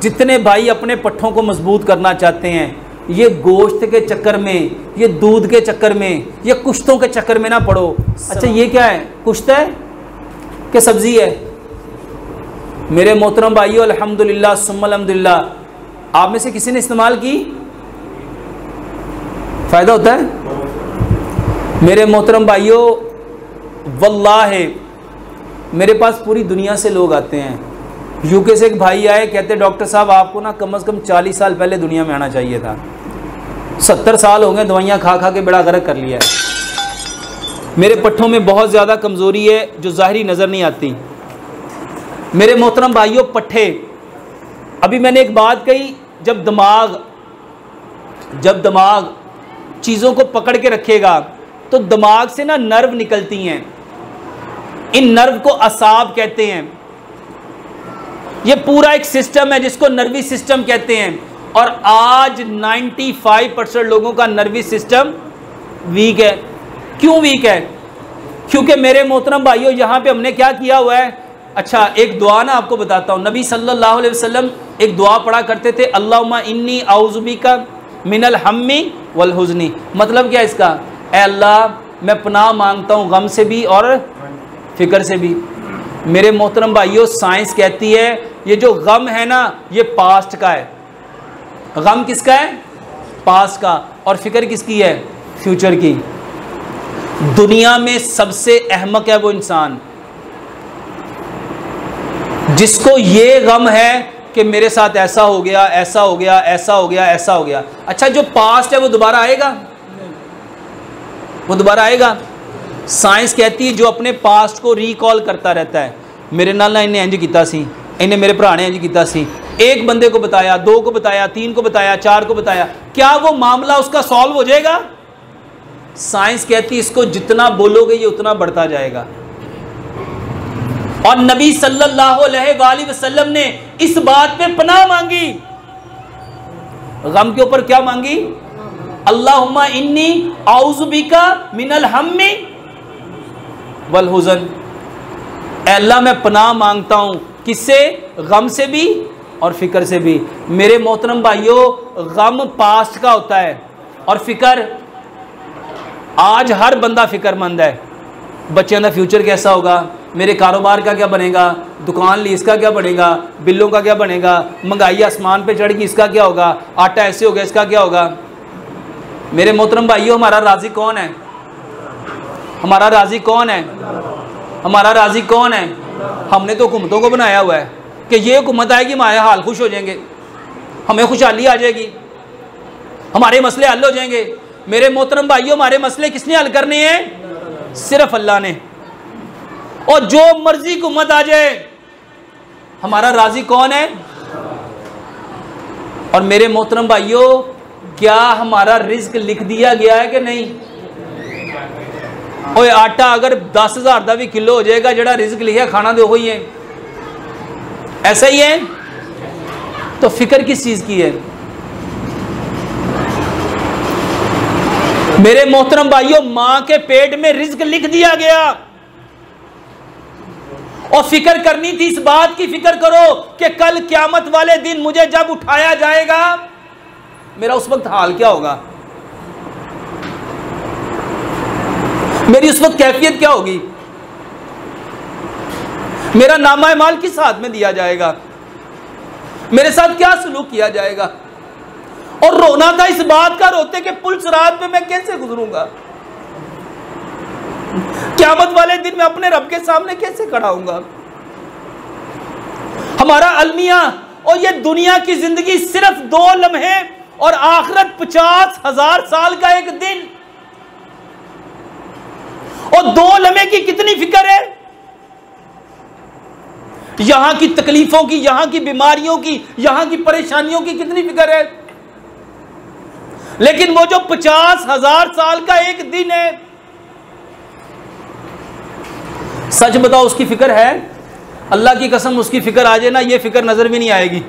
जितने भाई अपने पट्ठों को मजबूत करना चाहते हैं, ये गोश्त के चक्कर में, ये दूध के चक्कर में, ये कुश्तों के चक्कर में ना पड़ो। अच्छा ये क्या है, कुश्त है कि सब्जी है? मेरे मोहतरम भाइयों, अल्हम्दुलिल्लाह सुम्मा अल्हम्दुलिल्लाह, आप में से किसी ने इस्तेमाल की? फ़ायदा होता है? मेरे मोहतरम भाइयों, वल्लाह मेरे पास पूरी दुनिया से लोग आते हैं। यूके से एक भाई आए, कहते डॉक्टर साहब आपको ना कम से कम 40 साल पहले दुनिया में आना चाहिए था, 70 साल हो गए दवाइयाँ खा खा के बड़ा गर्क कर लिया है। मेरे पट्ठों में बहुत ज़्यादा कमज़ोरी है जो ज़ाहिरी नज़र नहीं आती। मेरे मोहतरम भाइयों, पट्ठे, अभी मैंने एक बात कही, जब दिमाग चीज़ों को पकड़ के रखेगा तो दिमाग से ना नर्व निकलती हैं, इन नर्व को असाब कहते हैं। ये पूरा एक सिस्टम है जिसको नर्वी सिस्टम कहते हैं। और आज 95% लोगों का नर्वी सिस्टम वीक है। क्यों वीक है? क्योंकि मेरे मोहतरम भाइयों, यहाँ पे हमने क्या किया हुआ है। अच्छा एक दुआ ना आपको बताता हूँ, नबी सल्लल्लाहु अलैहि वसल्लम एक दुआ पढ़ा करते थे, अल्लाहुम्मा इन्नी औज़ु बिका मिनल हम्मी वल हुज़्नी। मतलब क्या इसका? ऐ अल्लाह मैं पनाह मांगता हूँ गम से भी और फिक्र से भी। मेरे मोहतरम भाइयों, साइंस कहती है ये जो गम है ना, ये पास्ट का है। गम किसका है? पास्ट का। और फिक्र किसकी है? फ्यूचर की। दुनिया में सबसे अहमक है वो इंसान जिसको ये गम है कि मेरे साथ ऐसा हो गया, ऐसा हो गया, ऐसा हो गया, ऐसा हो गया। अच्छा जो पास्ट है वो दोबारा आएगा? वो दोबारा आएगा? साइंस कहती है जो अपने पास्ट को रिकॉल करता रहता है, मेरे नाल ना इन्हें इंज कीता सी, इन्हें मेरे भरा ने इंज कीता सी, एक बंदे को बताया, 2 को बताया, 3 को बताया, 4 को बताया, क्या वो मामला उसका सॉल्व हो जाएगा? साइंस कहती है इसको जितना बोलोगे ये उतना बढ़ता जाएगा। और नबी सल्लल्लाहु अलैहि वसल्लम ने इस बात पे पनाह मांगी। गम के ऊपर क्या मांगी? अल्लाहुम्मा इन्नी औज़ु बिका मिनल हम्मी वल हुज़न। अल्लाह मैं पनाह मांगता हूं किससे? गम से भी और फिक्र से भी। मेरे मोहतरम भाइयों, गम पास्ट का होता है और फिक्र, आज हर बंदा फिक्रमंद है। बच्चों का फ्यूचर कैसा होगा, मेरे कारोबार का क्या बनेगा, दुकान ली इसका क्या बनेगा, बिलों का क्या बनेगा, महंगाई आसमान पे चढ़ गई इसका क्या होगा, आटा ऐसे हो गया इसका क्या होगा। मेरे मोहतरम भाइयों, हमारा राजी कौन है? हमारा राजी कौन है? हमारा राजी कौन है? हमने तो हुकूमतों को बनाया हुआ है कि ये हुकूमत आएगी हमारे हाल खुश हो जाएंगे, हमें खुशहाली आ जाएगी, हमारे मसले हल हो जाएंगे। मेरे मोहतरम भाइयों, हमारे मसले किसने हल करने हैं? सिर्फ अल्लाह ने। और जो मर्जी हुकूमत आ जाए, हमारा राजी कौन है? और मेरे मोहतरम भाइयों, क्या हमारा रिज्क लिख दिया गया है कि नहीं? ओए आटा अगर 10,000 का भी किलो हो जाएगा, जड़ा रिज्क लिखा खाना तो वही है, ऐसा ही है। तो फिक्र किस चीज की है? मेरे मोहतरम भाइयों, मां के पेट में रिज्क लिख दिया गया और फिक्र करनी थी, इस बात की फिक्र करो कि कल क़यामत वाले दिन मुझे जब उठाया जाएगा मेरा उस वक्त हाल क्या होगा, मेरी उस वक्त कैफियत क्या होगी, मेरा नामा माल किस हाथ में दिया जाएगा, मेरे साथ क्या सलूक किया जाएगा। और रोना था इस बात का, रोते कि पुलिस रात में मैं कैसे गुजरूंगा, क़यामत वाले दिन मैं अपने रब के सामने कैसे खड़ा होऊंगा। हमारा अलमिया और ये दुनिया की जिंदगी सिर्फ 2 लम्हे और आखिरत 50,000 साल का एक दिन। और 2 लम्हे की कितनी फिक्र है, यहां की तकलीफों की, यहां की बीमारियों की, यहां की परेशानियों की कितनी फिक्र है। लेकिन वो जो 50,000 साल का एक दिन है, सच बताओ उसकी फिक्र है? अल्लाह की कसम उसकी फिक्र आ जाए ना, ये फिक्र नजर भी नहीं आएगी।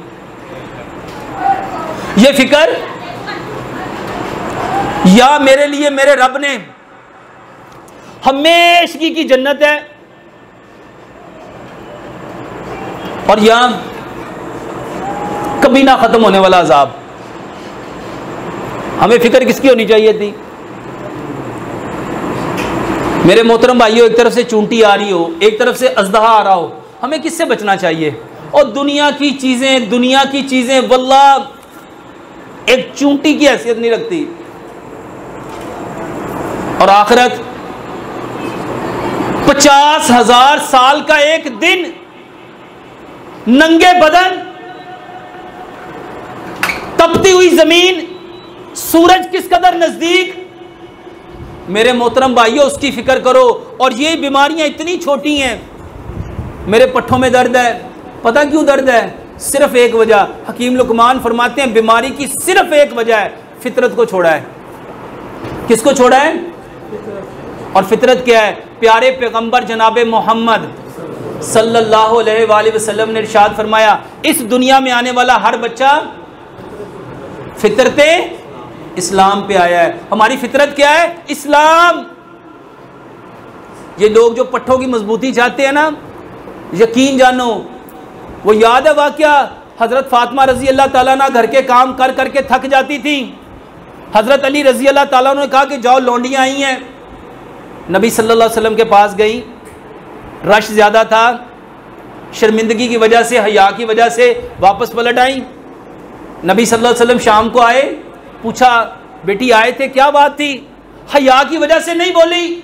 ये फिक्र या मेरे लिए मेरे रब ने हमेशगी की जन्नत है, और या कभी ना खत्म होने वाला अजाब। हमें फिक्र किसकी होनी चाहिए थी? मेरे मोहतरम भाइयों, एक तरफ से चूंटी आ रही हो, एक तरफ से अजदहा आ रहा हो, हमें किससे बचना चाहिए? और दुनिया की चीजें वल्लाह एक चूंटी की हैसियत नहीं रखती। और आखिरत 50,000 साल का एक दिन, नंगे बदन, तपती हुई जमीन, सूरज किस कदर नजदीक। मेरे मोहतरम भाइयों, उसकी फिक्र करो। और ये बीमारियां इतनी छोटी हैं। मेरे पट्ठों में दर्द है, पता क्यों दर्द है? सिर्फ एक वजह। हकीम लुकमान फरमाते हैं बीमारी की सिर्फ एक वजह है, फितरत को छोड़ा है। किसको छोड़ा है? और फितरत क्या है? प्यारे पैगंबर जनाब मोहम्मद सल्लल्लाहु अलैहि वसल्लम ने इरशाद फरमाया, इस दुनिया में आने वाला हर बच्चा फितरते इस्लाम पे आया है। हमारी फितरत क्या है? इस्लाम। ये लोग जो पट्ठों की मजबूती चाहते हैं ना, यकीन जानो, वो याद है वाकया, हजरत फातिमा रजी अल्लाह ताला अन्हा घर के काम कर करके थक जाती थी। हजरत अली रजी अल्लाह ताला अन्हु ने कहा कि जाओ, लौंडियां आई हैं। नबी सल्लल्लाहु अलैहि वसल्लम के पास गई, रश ज़्यादा था, शर्मिंदगी की वजह से, हया की वजह से वापस पलट आई। नबी सल्लल्लाहु अलैहि वसल्लम शाम को आए, पूछा बेटी आए थे, क्या बात थी? हया की वजह से नहीं बोली।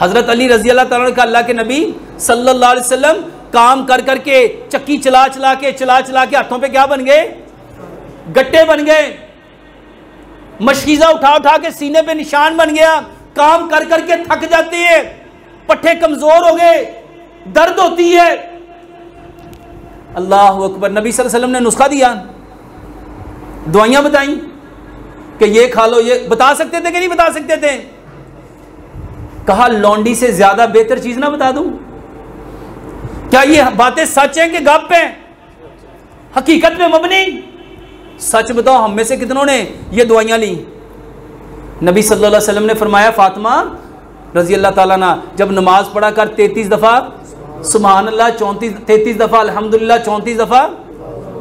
हजरत अली रजी अल्लाह ताला अन्हु का, अल्लाह के नबी सल्लल्लाहु अलैहि वसल्लम काम कर करके, चक्की चला चला के हाथों पे क्या बन गए? गट्टे बन गए। मशकीजा उठा उठा के सीने पे निशान बन गया। काम कर करके थक जाते हैं, पट्ठे कमजोर हो गए, दर्द होती है। अल्लाह अकबर। नबी सल्लल्लाहु अलैहि वसल्लम ने नुस्खा दिया, दवाइयां बताई कि ये खा लो। ये बता सकते थे कि नहीं बता सकते थे? कहा लौंडी से ज्यादा बेहतर चीज ना बता दूं? क्या ये बातें सच हैं कि गप हैं, हकीकत में मबनी? सच बताओ, हम में से कितनों ने ये दवाइयां ली? नबी सल्लल्लाहु अलैहि वसल्लम ने फरमाया, फातिमा रजी अल्लाह ताला अन्हा, जब नमाज पढ़ा कर 33 दफा सुभान अल्लाह, 33 दफा अल्हम्दुलिल्लाह, 34 दफा,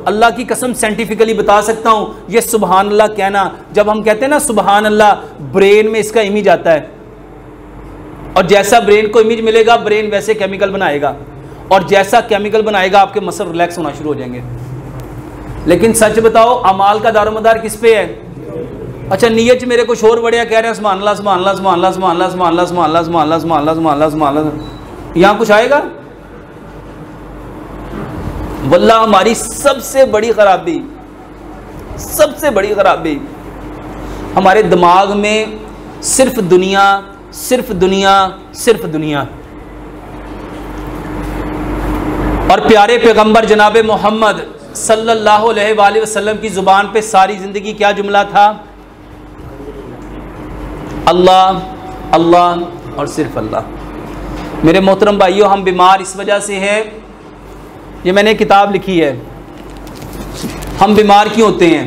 अल्लाह की कसम साइंटिफिकली बता सकता हूं, ये सुभान अल्लाह कहना, जब हम कहते हैं ना सुभान अल्लाह, ब्रेन में इसका इमेज आता है। और जैसा ब्रेन को इमेज मिलेगा, ब्रेन वैसे केमिकल बनाएगा, और जैसा केमिकल बनाएगा आपके मसल रिलैक्स होना शुरू हो जाएंगे। लेकिन सच बताओ, अमाल का दारोमदार किस पे है? अच्छा, नीयत मेरे को शोर बढ़िया कह रहे हैं सुभान अल्लाह, सुभान अल्लाह, सुभान अल्लाह, सुभान अल्लाह, सुभान अल्लाह, सुभान अल्लाह, सुभान अल्लाह, सुभान अल्लाह, सुभान अल्लाह, सुभान अल्लाह, यहां कुछ आएगा? वल्लाह हमारी सबसे बड़ी खराबी, सबसे बड़ी खराबी, हमारे दिमाग में सिर्फ दुनिया, सिर्फ दुनिया, सिर्फ दुनिया। और प्यारे पैगंबर जनाब मोहम्मद सल्लल्लाहु अलैहि वसल्लम की जुबान पे सारी जिंदगी क्या जुमला था? अल्लाह, अल्लाह और सिर्फ अल्लाह। मेरे मोहतरम भाइयों, हम बीमार इस वजह से हैं, ये मैंने किताब लिखी है, हम बीमार क्यों होते हैं?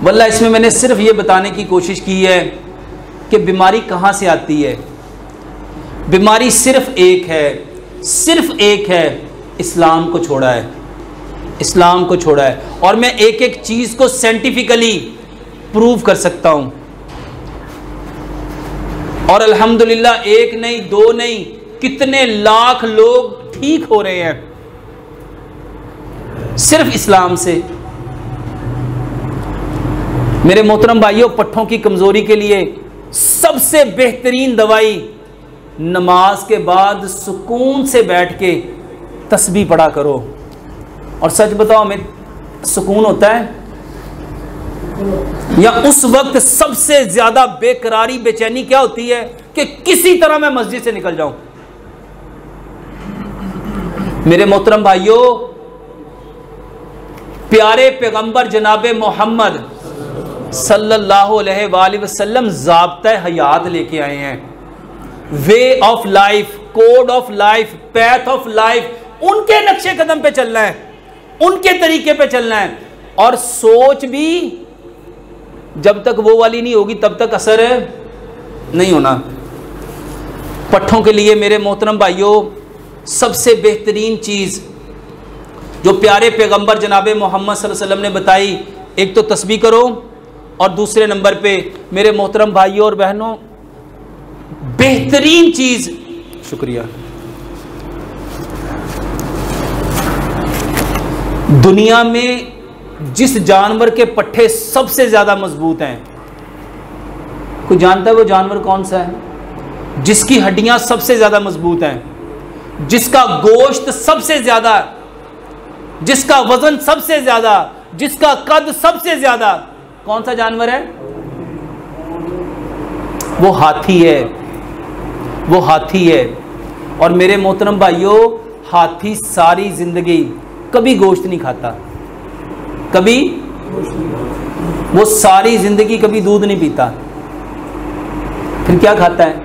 वल्लाह इसमें मैंने सिर्फ ये बताने की कोशिश की है कि बीमारी कहाँ से आती है। बीमारी सिर्फ एक है, सिर्फ एक है, इस्लाम को छोड़ा है, इस्लाम को छोड़ा है। और मैं एक एक चीज़ को साइंटिफिकली प्रूव कर सकता हूँ। और अल्हम्दुलिल्लाह एक नहीं, दो नहीं, कितने लाख लोग ठीक हो रहे हैं सिर्फ इस्लाम से। मेरे मोहतरम भाइयों, पट्ठों की कमजोरी के लिए सबसे बेहतरीन दवाई, नमाज के बाद सुकून से बैठ के तस्बीह पढ़ा करो। और सच बताओ, हमें सुकून होता है या उस वक्त सबसे ज्यादा बेकरारी, बेचैनी क्या होती है कि किसी तरह मैं मस्जिद से निकल जाऊं। मेरे मोहतरम भाइयों, प्यारे पैगंबर जनाब मोहम्मद सल्लल्लाहु अलैहि वसल्लम ज़ाब्ता हयात लेके आए हैं, way of life, code of life, path of life. उनके नक्शे कदम पे चलना है, उनके तरीके पे चलना है। और सोच भी जब तक वो वाली नहीं होगी तब तक असर नहीं होना। पट्ठों के लिए मेरे मोहतरम भाइयों, सबसे बेहतरीन चीज़ जो प्यारे पैगंबर जनाब मोहम्मद सल्लल्लाहु अलैहि वसल्लम ने बताई, एक तो तस्बीह करो और दूसरे नंबर पे मेरे मोहतरम भाइयों और बहनों बेहतरीन चीज, शुक्रिया, दुनिया में जिस जानवर के पट्टे सबसे ज्यादा मजबूत हैं, कोई जानता है वो जानवर कौन सा है? जिसकी हड्डियां सबसे ज्यादा मजबूत हैं, जिसका गोश्त सबसे ज्यादा, जिसका वजन सबसे ज्यादा, जिसका कद सबसे ज्यादा, कौन सा जानवर है? वो हाथी है, वो हाथी है। और मेरे मोहतरम भाइयों, हाथी सारी जिंदगी कभी गोश्त नहीं खाता, कभी, वो सारी जिंदगी कभी दूध नहीं पीता, फिर क्या खाता है?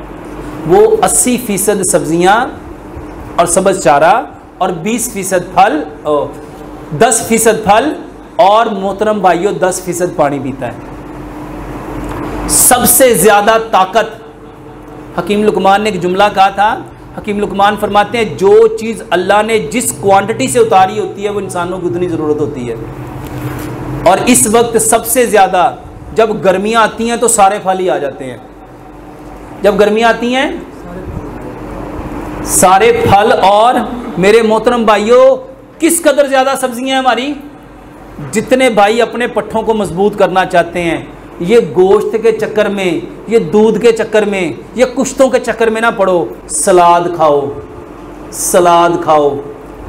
वो 80% सब्जियां और सब्ज चारा और 20% फल, 10% फल और मोहतरम भाइयों 10% पानी पीता है। सबसे ज्यादा ताकत, हकीम लुकमान ने एक जुमला कहा था, हकीम लुकमान फरमाते हैं जो चीज अल्लाह ने जिस क्वांटिटी से उतारी होती है वो इंसानों को उतनी जरूरत होती है। और इस वक्त सबसे ज्यादा जब गर्मियां आती हैं तो सारे फल ही आ जाते हैं, जब गर्मियां आती हैं सारे फल। और मेरे मोहतरम भाइयों किस कदर ज्यादा सब्जियां हैं हमारी। जितने भाई अपने पट्ठों को मजबूत करना चाहते हैं, ये गोश्त के चक्कर में, ये दूध के चक्कर में, ये कुश्तों के चक्कर में ना पड़ो, सलाद खाओ, सलाद खाओ,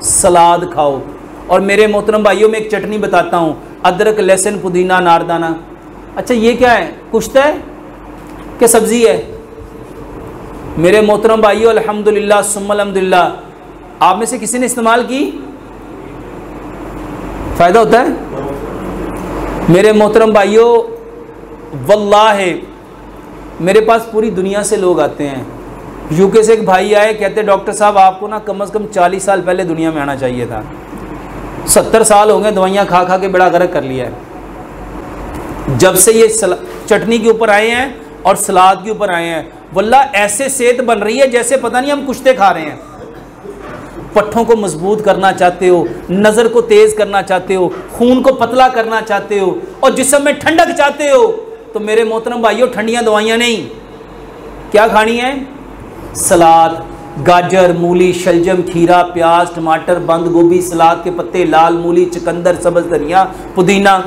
सलाद खाओ। और मेरे मोहतरम भाइयों में एक चटनी बताता हूँ, अदरक लहसुन पुदीना नारदाना। अच्छा ये क्या है? कुश्त है क्या सब्जी है? मेरे मोहतरम भाइयों अल्हम्दुलिल्लाह सुम्मा अल्हम्दुलिल्लाह, आप में से किसी ने इस्तेमाल की? फायदा होता है? मेरे मोहतरम भाइयों वल्लाहि मेरे पास पूरी दुनिया से लोग आते हैं। यूके से एक भाई आए, कहते डॉक्टर साहब आपको ना कम से कम 40 साल पहले दुनिया में आना चाहिए था, 70 साल हो गए दवाइयाँ खा खा के बड़ा गर्क कर लिया है। जब से ये चटनी के ऊपर आए हैं और सलाद के ऊपर आए हैं, वल्लाह ऐसे सेहत बन रही है जैसे पता नहीं हम कुश्ते खा रहे हैं। पट्ठों को मजबूत करना चाहते हो, नज़र को तेज़ करना चाहते हो, खून को पतला करना चाहते हो और जिस्म में ठंडक चाहते हो, तो मेरे मोहतरम भाइयों ठंडियाँ दवाइयाँ नहीं, क्या खानी है? सलाद, गाजर, मूली, शलजम, खीरा, प्याज, टमाटर, बंद गोभी, सलाद के पत्ते, लाल मूली, चुकंदर, सब्ज़ धनिया, पुदीना,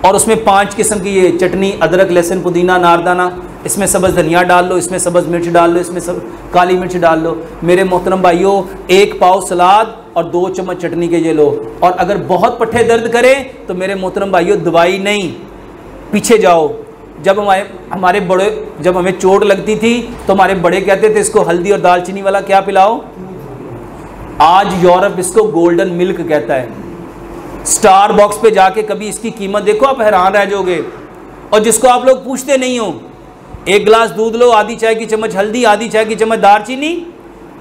और उसमें 5 किस्म की ये चटनी, अदरक लहसुन पुदीना नारदाना, इसमें सब्ज़ धनिया डाल लो, इसमें सब्ज़ मिर्च डाल लो, इसमें सब काली मिर्च डाल लो। मेरे मोहतरम भाइयों 1 पाव सलाद और 2 चम्मच चटनी के ये लो। और अगर बहुत पट्टे दर्द करें तो मेरे मोहतरम भाइयों दवाई नहीं, पीछे जाओ। जब हमारे बड़े, जब हमें चोट लगती थी तो हमारे बड़े कहते थे इसको हल्दी और दालचीनी वाला क्या पिलाओ। आज यूरोप इसको गोल्डन मिल्क कहता है। स्टार बॉक्स पे जाके कभी इसकी कीमत देखो, आप हैरान रह जाओगे। और जिसको आप लोग पूछते नहीं हो, 1 गिलास दूध लो, आधी चाय की चम्मच हल्दी, आधी चाय की चम्मच दालचीनी,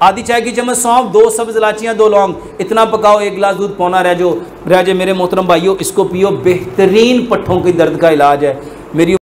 आधी चाय की चम्मच सौंफ, 2 सब्ज इलायचियाँ, 2 लौंग, इतना पकाओ, 1 गिलास दूध पौना रह जाए। मेरे मोहतरम भाइयों इसको पियो, बेहतरीन पट्ठों के दर्द का इलाज है। मेरी